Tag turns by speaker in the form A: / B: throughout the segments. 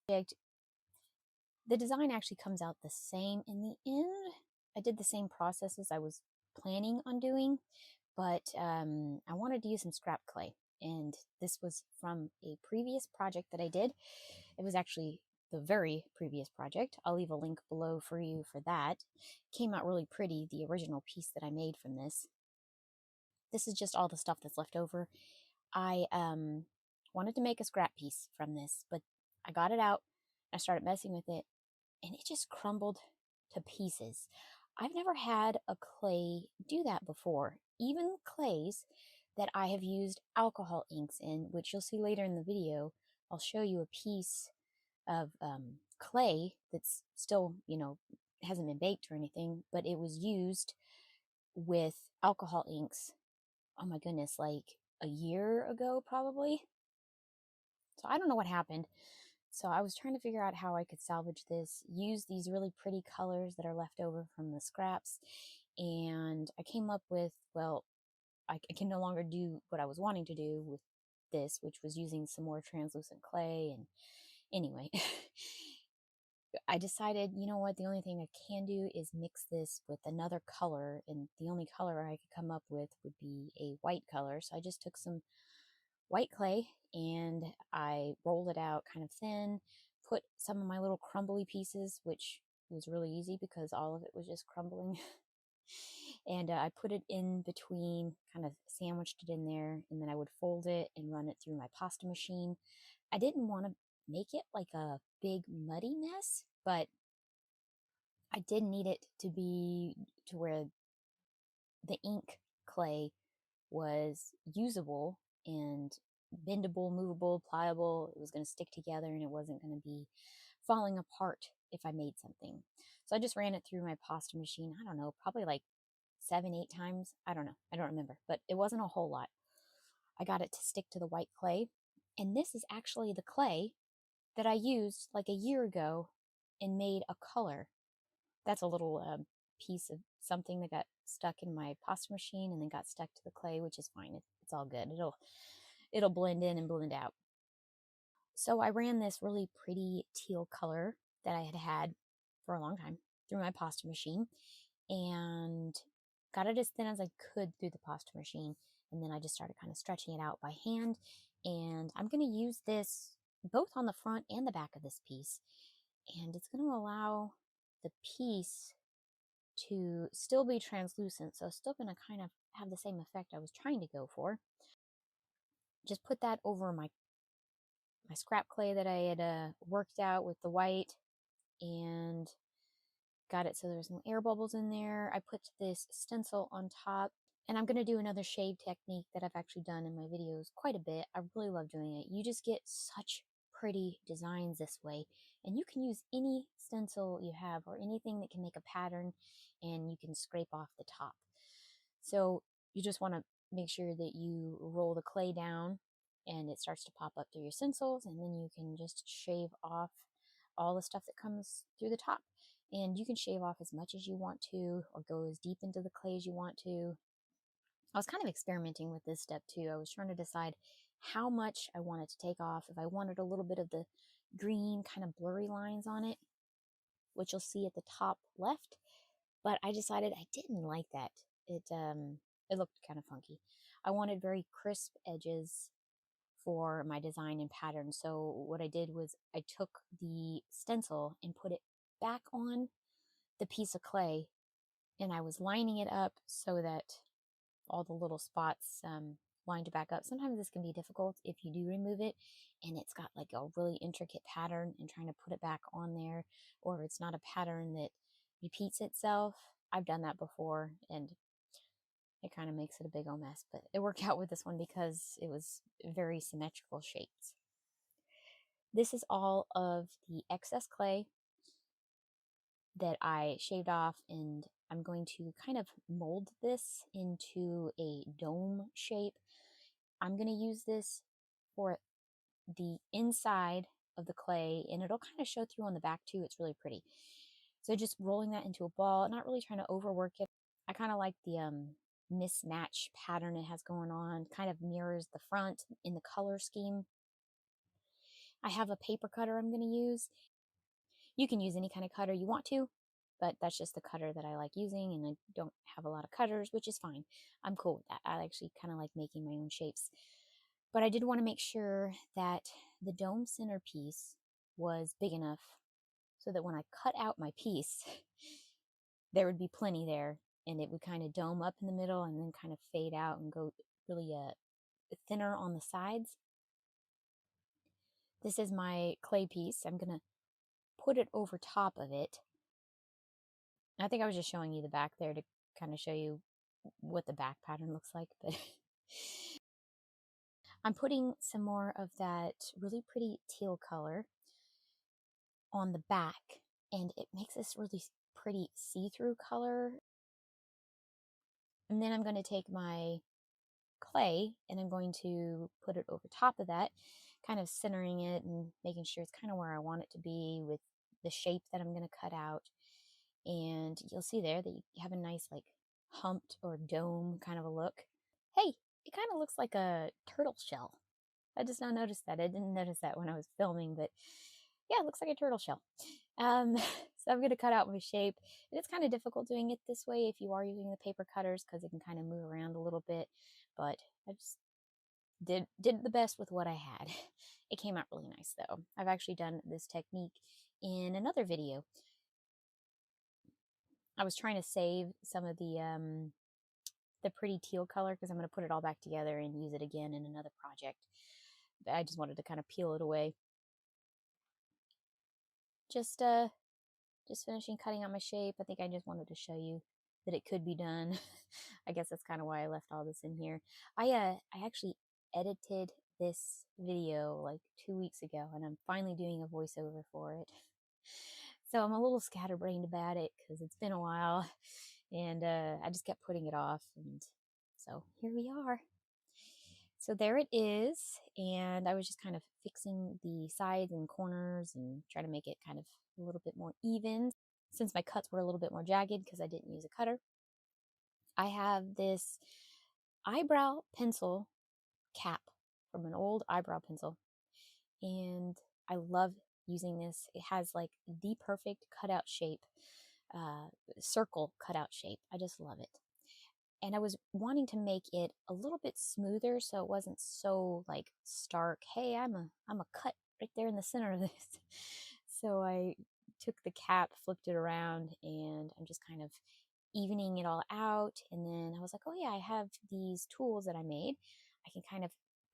A: The design actually comes out the same in the end. I did the same processes I was planning on doing, but I wanted to use some scrap clay. And this was from a previous project that I did. It was actually the very previous project. I'll leave a link below for you for that. It came out really pretty, the original piece that I made from this. This is just all the stuff that's left over. I wanted to make a scrap piece from this, but I got it out. I started messing with it, and it just crumbled to pieces. I've never had a clay do that before. Even clays that I have used alcohol inks in, which you'll see later in the video, I'll show you a piece of clay that's still, hasn't been baked or anything, but it was used with alcohol inks. Oh my goodness, like a year ago probably. So I don't know what happened. So I was trying to figure out how I could salvage this, use these really pretty colors that are left over from the scraps, and I came up with, well, I can no longer do what I was wanting to do with this, which was using some more translucent clay. And anyway, I decided, you know what, the only thing I can do is mix this with another color, and the only color I could come up with would be a white color. So I just took some white clay and I rolled it out kind of thin, put some of my little crumbly pieces, which was really easy because all of it was just crumbling. And I put it in between, kind of sandwiched it in there, and then I would fold it and run it through my pasta machine. I didn't want to make it like a big muddy mess, but I did need it to be to where the ink clay was usable and bendable, movable, pliable. It was going to stick together and it wasn't going to be falling apart if I made something. So I just ran it through my pasta machine. I don't know, probably like 7, 8 times. I don't know. I don't remember, but it wasn't a whole lot. I got it to stick to the white clay. And this is actually the clay that I used like a year ago and made a color. That's a little piece of something that got stuck in my pasta machine and then got stuck to the clay, which is fine. It's all good. It'll blend in and blend out. So I ran this really pretty teal color that I had had for a long time through my pasta machine and got it as thin as I could through the pasta machine. And then I just started kind of stretching it out by hand. And I'm going to use this both on the front and the back of this piece. And it's going to allow the piece to still be translucent. So it's still going to kind of have the same effect I was trying to go for. Just put that over my scrap clay that I had worked out with the white and got it so there's no air bubbles in there. I put this stencil on top, and I'm going to do another shave technique that I've actually done in my videos quite a bit. I really love doing it. You just get such pretty designs this way, and you can use any stencil you have or anything that can make a pattern, and you can scrape off the top. So you just want to make sure that you roll the clay down and it starts to pop up through your stencils, and then you can just shave off all the stuff that comes through the top. And you can shave off as much as you want to or go as deep into the clay as you want to. I was kind of experimenting with this step too. I was trying to decide how much I wanted to take off, if I wanted a little bit of the green kind of blurry lines on it, which you'll see at the top left, but I decided I didn't like that. It looked kind of funky. I wanted very crisp edges for my design and pattern. So what I did was I took the stencil and put it back on the piece of clay, and I was lining it up so that all the little spots lined back up. Sometimes this can be difficult if you do remove it and it's got like a really intricate pattern and trying to put it back on there, or it's not a pattern that repeats itself. I've done that before and it kind of makes it a big old mess, but it worked out with this one because it was very symmetrical shapes. This is all of the excess clay that I shaved off, and I'm going to kind of mold this into a dome shape. I'm going to use this for the inside of the clay, and it'll kind of show through on the back too. It's really pretty. So just rolling that into a ball, not really trying to overwork it. I kind of like the mismatch pattern it has going on, kind of mirrors the front in the color scheme. I have a paper cutter I'm going to use. You can use any kind of cutter you want to, but that's just the cutter that I like using, and I don't have a lot of cutters, which is fine. I'm cool with that. I actually kind of like making my own shapes. But I did want to make sure that the dome centerpiece was big enough so that when I cut out my piece, there would be plenty there, and it would kind of dome up in the middle and then kind of fade out and go really thinner on the sides. This is my clay piece. I'm going to put it over top of it. I think I was just showing you the back there to kind of show you what the back pattern looks like, but I'm putting some more of that really pretty teal color on the back, and it makes this really pretty see-through color. And then I'm going to take my clay and I'm going to put it over top of that, kind of centering it and making sure it's kind of where I want it to be with the shape that I'm going to cut out. And you'll see there that you have a nice like humped or dome kind of a look. Hey, it kind of looks like a turtle shell. I just now noticed that. I didn't notice that when I was filming, but yeah, it looks like a turtle shell. So I'm going to cut out my shape. And it's kind of difficult doing it this way if you are using the paper cutters because it can kind of move around a little bit. But I just did the best with what I had. It came out really nice though. I've actually done this technique in another video. I was trying to save some of the pretty teal color because I'm going to put it all back together and use it again in another project. But I just wanted to kind of peel it away. Just finishing cutting out my shape. I think I just wanted to show you that it could be done. I guess that's kind of why I left all this in here. I actually edited this video like 2 weeks ago, and I'm finally doing a voiceover for it. So I'm a little scatterbrained about it because it's been a while, and I just kept putting it off, and so here we are. So there it is, and I was just kind of fixing the sides and corners and trying to make it kind of a little bit more even since my cuts were a little bit more jagged because I didn't use a cutter. I have this eyebrow pencil cap from an old eyebrow pencil, and I love using this. It has like the perfect cutout shape, circle cutout shape. I just love it. And I was wanting to make it a little bit smoother so it wasn't so like stark. Hey, I'm a cut right there in the center of this. So I took the cap, flipped it around, and I'm just kind of evening it all out. And then I was like, oh yeah, I have these tools that I made. I can kind of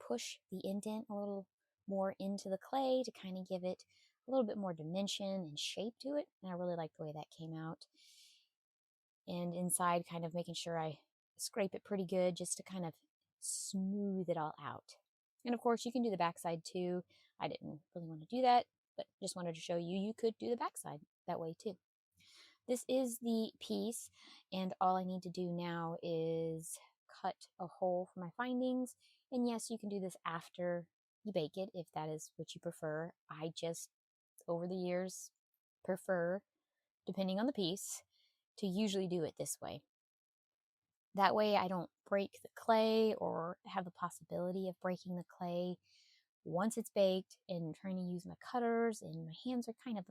A: push the indent a little more into the clay to kind of give it a little bit more dimension and shape to it. And I really like the way that came out. And inside, kind of making sure I scrape it pretty good just to kind of smooth it all out. And of course, you can do the backside too. I didn't really want to do that, but just wanted to show you you could do the backside that way too. This is the piece, and all I need to do now is cut a hole for my findings. And yes, you can do this after you bake it if that is what you prefer. I just, over the years, prefer, depending on the piece, to usually do it this way. That way I don't break the clay or have the possibility of breaking the clay once it's baked, and trying to use my cutters, and my hands are kind of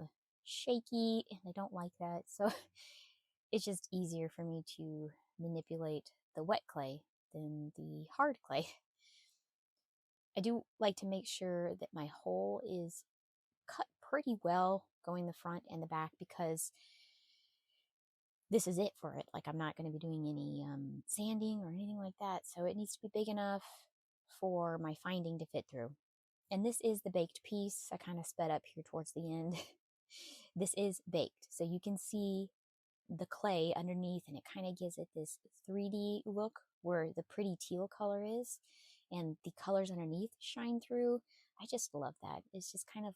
A: shaky and I don't like that. So it's just easier for me to manipulate the wet clay than the hard clay. I do like to make sure that my hole is cut pretty well going the front and the back because this is it for it. Like I'm not going to be doing any sanding or anything like that. So it needs to be big enough for my finding to fit through. And this is the baked piece. I kind of sped up here towards the end. This is baked. So you can see the clay underneath, and it kind of gives it this 3D look where the pretty teal color is and the colors underneath shine through. I just love that. It's just kind of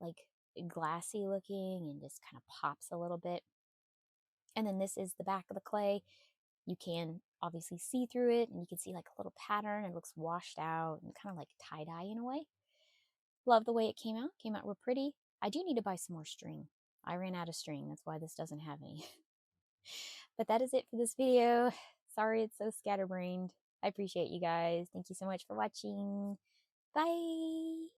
A: like glassy looking and just kind of pops a little bit. And then this is the back of the clay. You can obviously see through it, and you can see like a little pattern. It looks washed out and kind of like tie-dye in a way. Love the way it came out. Came out real pretty. I do need to buy some more string. I ran out of string. That's why this doesn't have any. But that is it for this video. Sorry it's so scatterbrained. I appreciate you guys. Thank you so much for watching. Bye!